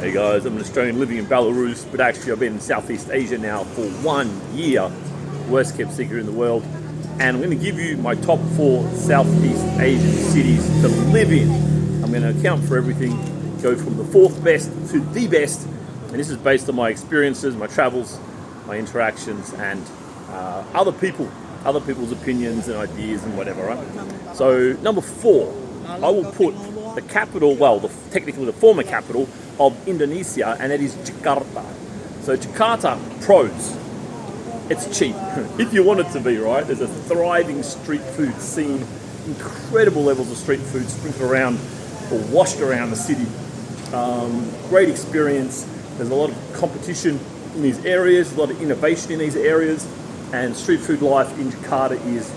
Hey guys, I'm an Australian living in Belarus, but actually I've been in Southeast Asia now for 1 year, worst kept secret in the world, and I'm going to give you my top 4 Southeast Asian cities to live in. I'm going to account for everything, go from the 4th best to the best, and this is based on my experiences, my travels, my interactions, and other people's opinions and ideas and whatever, right? So number 4, I will put the capital, well, technically the former capital of Indonesia, and that is Jakarta. So Jakarta, pros, it's cheap, if you want it to be, right? There's a thriving street food scene, incredible levels of street food sprinkled around or washed around the city. Great experience. There's a lot of competition in these areas, a lot of innovation in these areas, and street food life in Jakarta is...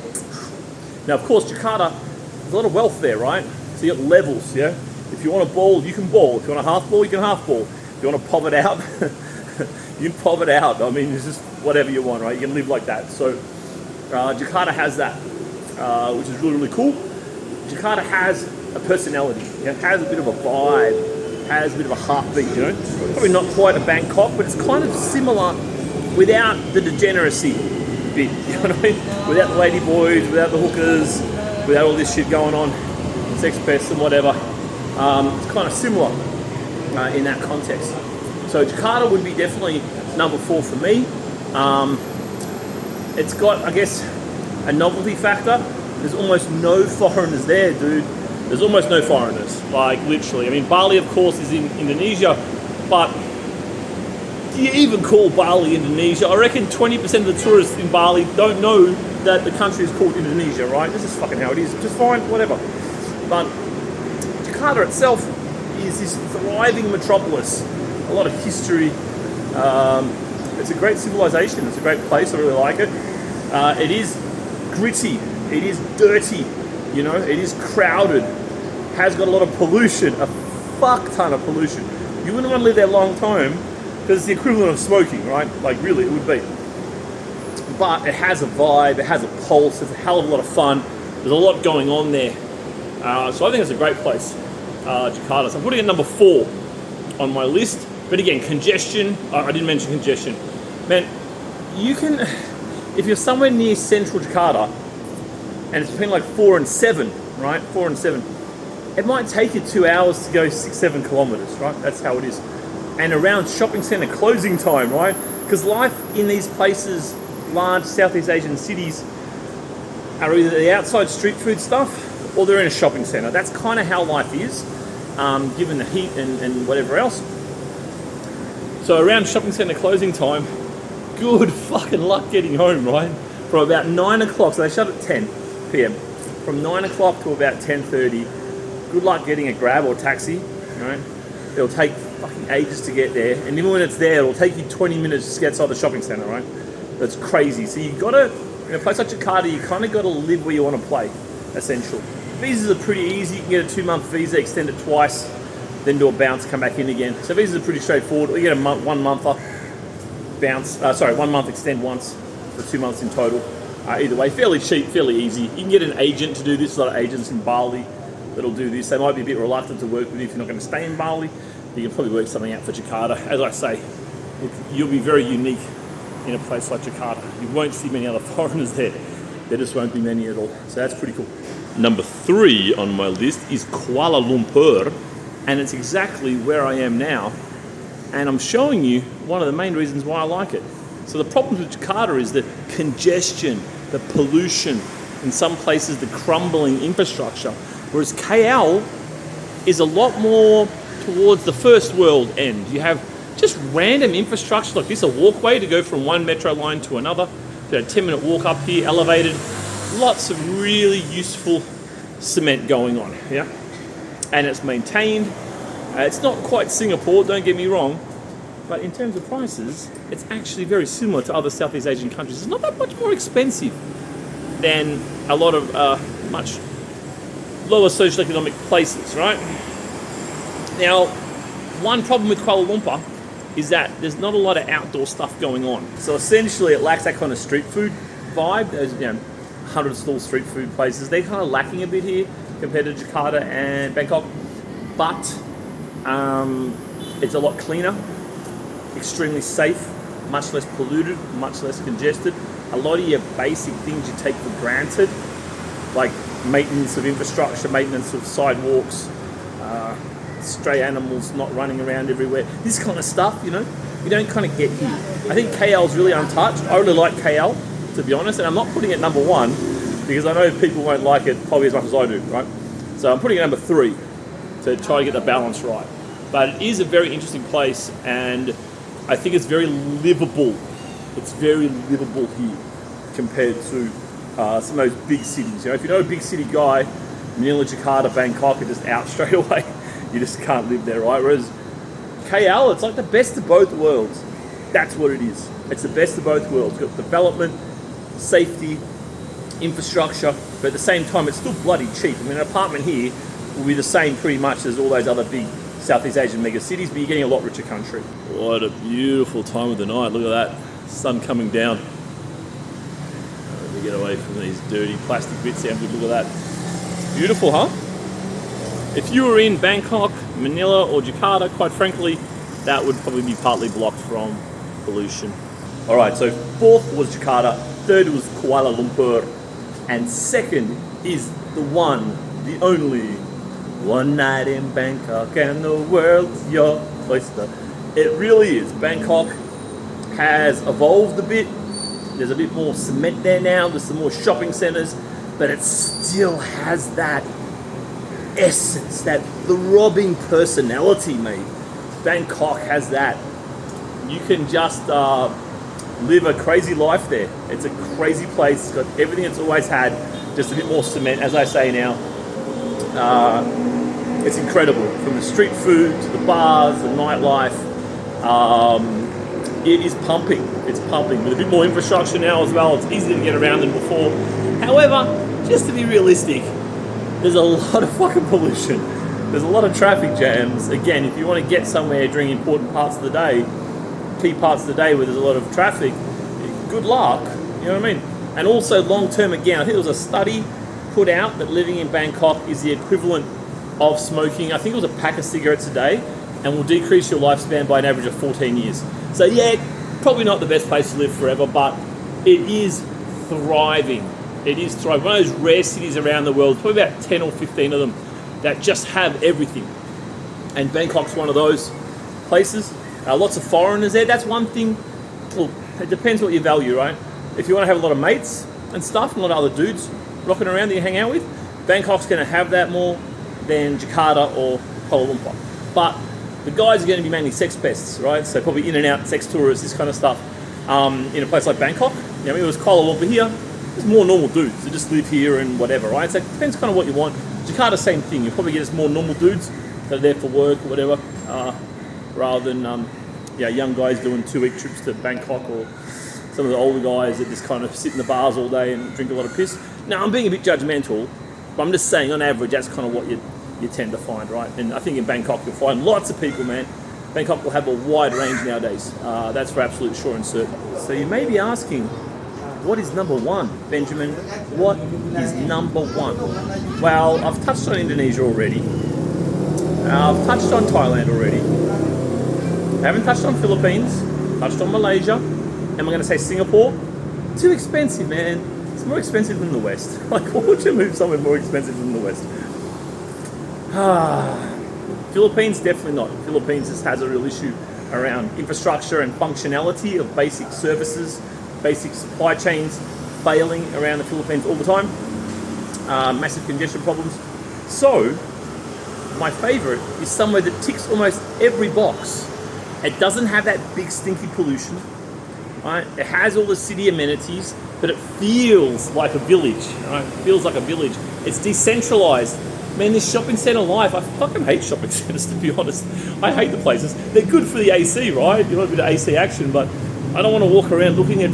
Now, of course, Jakarta, there's a lot of wealth there, right? So you got levels, yeah? If you want to ball, you can ball. If you want to half ball, you can half ball. If you want to pop it out, you can pop it out. I mean, it's just whatever you want, right? You can live like that. So Jakarta has that, which is really, really cool. Jakarta has a personality. It has a bit of a vibe, has a bit of a heartbeat, you know? Probably not quite a Bangkok, but it's kind of similar without the degeneracy bit, you know what I mean? Without the lady boys, without the hookers, without all this shit going on, sex pests and whatever. It's kind of similar in that context. So Jakarta would be definitely number 4 for me. It's got, I guess, a novelty factor. There's almost no foreigners there, dude. There's almost no foreigners, like literally. I mean, Bali, of course, is in Indonesia, but do you even call Bali Indonesia? I reckon 20% of the tourists in Bali don't know that the country is called Indonesia, right? This is fucking how it is. Just fine, whatever. But Jakarta itself is this thriving metropolis. A lot of history. It's a great civilization. It's a great place. I really like it. It is gritty. It is dirty. You know, it is crowded. Has got a lot of pollution. A fuck ton of pollution. You wouldn't want to live there long time because it's the equivalent of smoking, right? Like really, it would be. But it has a vibe. It has a pulse. It's a hell of a lot of fun. There's a lot going on there. So I think it's a great place, Jakarta. So I'm putting it number 4 on my list. But again, congestion, I didn't mention congestion. Man, you can, if you're somewhere near central Jakarta, and it's between like 4 and 7, right? 4 and 7. It might take you 2 hours to go 6-7 kilometers, right? That's how it is. And around shopping center closing time, right? Because life in these places, large Southeast Asian cities, are either the outside street food stuff, or they're in a shopping center. That's kind of how life is, given the heat and whatever else. So around shopping center closing time, good fucking luck getting home, right? From about 9 o'clock, so they shut at 10 p.m. From 9 o'clock to about 10:30, good luck getting a grab or taxi, right? It'll take fucking ages to get there. And even when it's there, it'll take you 20 minutes to get outside the shopping center, right? That's crazy. So you gotta, in a place like Jakarta, you kind of gotta live where you want to play, essentially. Visas are pretty easy. You can get a 2-month visa, extend it twice, then do a bounce, come back in again. So visas are pretty straightforward. You get a 1-monther bounce, 1 month extend once for 2 months in total. Either way, fairly cheap, fairly easy. You can get an agent to do this. A lot of agents in Bali that'll do this. They might be a bit reluctant to work with you if you're not going to stay in Bali. You can probably work something out for Jakarta. As I say, you'll be very unique in a place like Jakarta. You won't see many other foreigners there. There just won't be many at all. So that's pretty cool. Number 3 on my list is Kuala Lumpur, and it's exactly where I am now. And I'm showing you one of the main reasons why I like it. So the problem with Jakarta is the congestion, the pollution, in some places the crumbling infrastructure, whereas KL is a lot more towards the first world end. You have just random infrastructure like this, a walkway to go from one metro line to another, a 10-minute walk up here, elevated, lots of really useful cement going on, yeah? And it's maintained. It's not quite Singapore, don't get me wrong, but in terms of prices, it's actually very similar to other Southeast Asian countries. It's not that much more expensive than a lot of much lower socioeconomic places, right? Now, one problem with Kuala Lumpur is that there's not a lot of outdoor stuff going on. So essentially, it lacks that kind of street food vibe. There's 100 stall street food places. They're kind of lacking a bit here compared to Jakarta and Bangkok. But It's a lot cleaner, extremely safe, much less polluted, much less congested. A lot of your basic things you take for granted, like maintenance of infrastructure, maintenance of sidewalks, stray animals not running around everywhere, this kind of stuff, you know, you don't kind of get here. I think KL's really untouched. I really like KL, to be honest, and I'm not putting it number 1 because I know people won't like it probably as much as I do, right? So I'm putting it number 3 to try to get the balance right. But it is a very interesting place, and I think it's very livable. It's very livable here compared to some of those big cities. You know, if you're not a big city guy, Manila, Jakarta, Bangkok are just out straight away. You just can't live there, right? Whereas KL, it's like the best of both worlds. That's what it is. It's the best of both worlds. You've got development, safety, infrastructure, but at the same time, it's still bloody cheap. I mean, an apartment here will be the same pretty much as all those other big Southeast Asian mega cities, but you're getting a lot richer country. What a beautiful time of the night. Look at that. Sun coming down. Let me get away from these dirty plastic bits here. Look at that. It's beautiful, huh? If you were in Bangkok, Manila, or Jakarta, quite frankly, that would probably be partly blocked from pollution. All right, so 4th was Jakarta, 3rd was Kuala Lumpur, and 2nd is the one, the only, one night in Bangkok and the world's your oyster. It really is. Bangkok has evolved a bit. There's a bit more cement there now. There's some more shopping centers, but it still has that essence, that throbbing personality, mate. Bangkok has that. You can just live a crazy life there. It's a crazy place. It's got everything it's always had, just a bit more cement, as I say now. It's incredible. From the street food to the bars, the nightlife. It is pumping. It's pumping. With a bit more infrastructure now as well, it's easier to get around than before. However, just to be realistic, there's a lot of fucking pollution. There's a lot of traffic jams. Again, if you want to get somewhere during important parts of the day, key parts of the day where there's a lot of traffic, good luck. You know what I mean? And also long term, again, I think there was a study put out that living in Bangkok is the equivalent of smoking, I think it was a pack of cigarettes a day, and will decrease your lifespan by an average of 14 years. So yeah, probably not the best place to live forever, but it is thriving. It is thriving. One of those rare cities around the world, probably about 10 or 15 of them, that just have everything. And Bangkok's one of those places. Lots of foreigners there. That's one thing. Well, it depends what you value, right? If you want to have a lot of mates and stuff, and a lot of other dudes rocking around that you hang out with, Bangkok's going to have that more than Jakarta or Kuala Lumpur. But the guys are going to be mainly sex pests, right? So probably in and out, sex tourists, this kind of stuff. In a place like Bangkok, you know, it was Kuala Lumpur here, there's more normal dudes that just live here and whatever, right? So it depends kind of what you want. Jakarta, same thing. You'll probably get more normal dudes that are there for work or whatever, rather than young guys doing 2-week trips to Bangkok, or some of the older guys that just kind of sit in the bars all day and drink a lot of piss. Now, I'm being a bit judgmental, but I'm just saying on average that's kind of what you tend to find, right? And I think in Bangkok you'll find lots of people, man. Bangkok will have a wide range nowadays. That's for absolute sure and certain. So you may be asking, what is number 1, Benjamin? What is number 1? Well, I've touched on Indonesia already. I've touched on Thailand already. I haven't touched on Philippines. Touched on Malaysia. Am I going to say Singapore? Too expensive, man. It's more expensive than the West. Like, why would you move somewhere more expensive than the West? Philippines, definitely not. Philippines just has a real issue around infrastructure and functionality of basic services, basic supply chains failing around the Philippines all the time. Massive congestion problems. So, my favorite is somewhere that ticks almost every box. It doesn't have that big stinky pollution, right? It has all the city amenities, but it feels like a village, right? It feels like a village. It's decentralized. Man, this shopping center life, I fucking hate shopping centers, to be honest. I hate the places. They're good for the AC, right? You want a bit of AC action, but I don't want to walk around looking at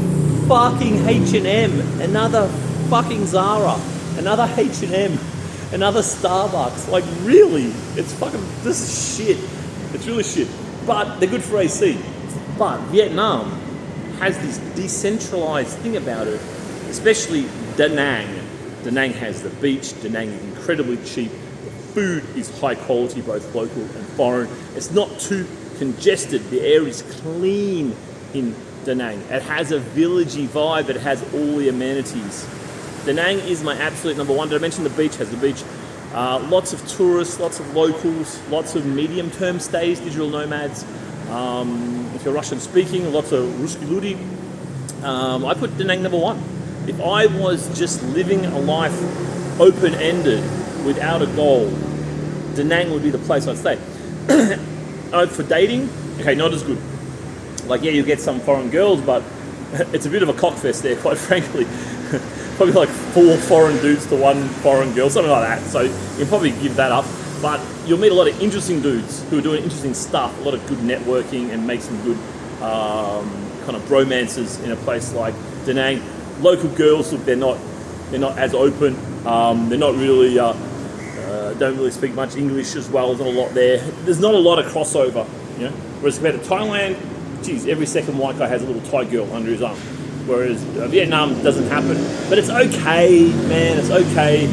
fucking H&M, another fucking Zara, another H&M, another Starbucks. Like, really? It's fucking, this is shit. It's really shit. But they're good for AC. But Vietnam has this decentralized thing about it, especially Da Nang. Da Nang has the beach. Da Nang is incredibly cheap. The food is high quality, both local and foreign. It's not too congested. The air is clean in Da Nang. It has a villagey vibe. It has all the amenities. Da Nang is my absolute number one. Did I mention the beach? Has the beach. Lots of tourists, lots of locals, lots of medium-term stays, digital nomads. If you're Russian speaking, lots of Ruski Ludi. I put Da Nang number one. If I was just living a life open-ended without a goal, Da Nang would be the place I'd stay. For dating, okay, not as good. Like, yeah, you get some foreign girls, but it's a bit of a cockfest there, quite frankly. Probably like 4 foreign dudes to 1 foreign girl, something like that. So you'll probably give that up. But you'll meet a lot of interesting dudes who are doing interesting stuff, a lot of good networking, and make some good kind of bromances in a place like Da Nang. Local girls, look, they're not as open. They're not really don't really speak much English as well. There's not a lot there. There's not a lot of crossover, you know. Whereas compared to Thailand, geez, every second white guy has a little Thai girl under his arm. Whereas Vietnam doesn't happen. But it's okay, man. It's okay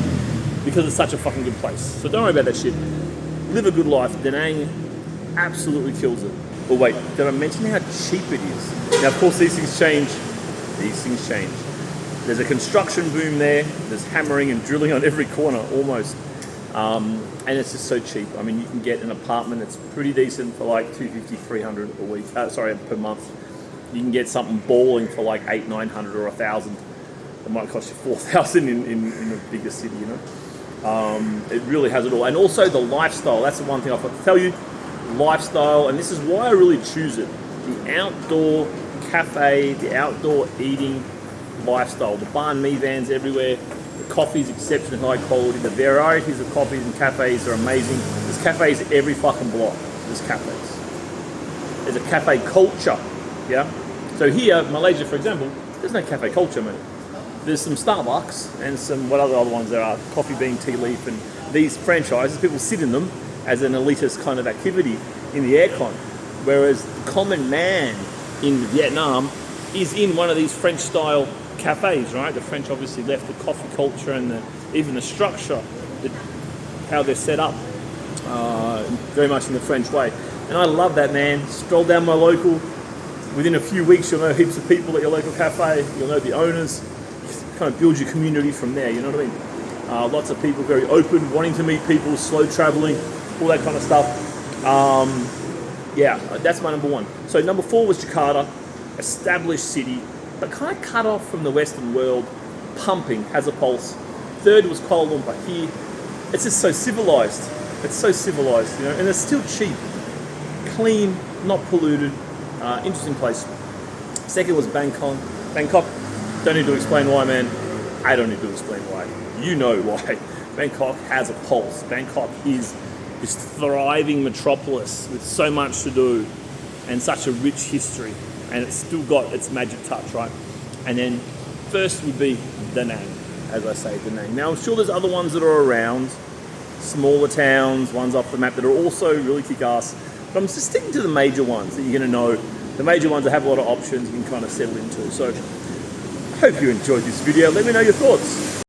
because it's such a fucking good place. So don't worry about that shit. Live a good life. Da Nang absolutely kills it. But wait, did I mention how cheap it is? Now, of course, these things change. These things change. There's a construction boom there. There's hammering and drilling on every corner, almost. And it's just so cheap. I mean, you can get an apartment that's pretty decent for like $250, $300 a week. Per month. You can get something balling for like $800, $900 or $1,000. It might cost you $4,000 in a bigger city, you know. It really has it all. And also the lifestyle. That's the one thing I've got to tell you. Lifestyle, and this is why I really choose it. The outdoor cafe, the outdoor eating lifestyle. The banh mi vans everywhere. The coffee's exceptionally high quality. The varieties of coffees and cafes are amazing. There's cafes every fucking block. There's cafes. There's a cafe culture. Yeah. So here, Malaysia, for example, there's no cafe culture, mate. There's some Starbucks and some what other ones there are, Coffee Bean, Tea Leaf, and these franchises. People sit in them as an elitist kind of activity in the aircon, whereas the common man in Vietnam is in one of these French-style cafes, right? The French obviously left the coffee culture and even the structure, how they're set up, very much in the French way. And I love that, man. Stroll down my local. Within a few weeks, you'll know heaps of people at your local cafe. You'll know the owners. Kind of build your community from there, you know what I mean? Lots of people very open, wanting to meet people, slow traveling, all that kind of stuff. Yeah, that's my number one. So number 4 was Jakarta, established city, but kind of cut off from the Western world, pumping, has a pulse. 3rd was Kuala Lumpur. Here, it's just so civilized. It's so civilized, you know, and it's still cheap, clean, not polluted, interesting place. 2nd was Bangkok. Don't need to explain why, man. I don't need to explain why. You know why. Bangkok has a pulse. Bangkok is this thriving metropolis with so much to do and such a rich history. And it's still got its magic touch, right? And then first would be Da Nang, as I say, Da Nang. Now, I'm sure there's other ones that are around, smaller towns, ones off the map that are also really kick-ass. But I'm just sticking to the major ones that you're going to know. The major ones that have a lot of options you can kind of settle into. So I hope you enjoyed this video. Let me know your thoughts.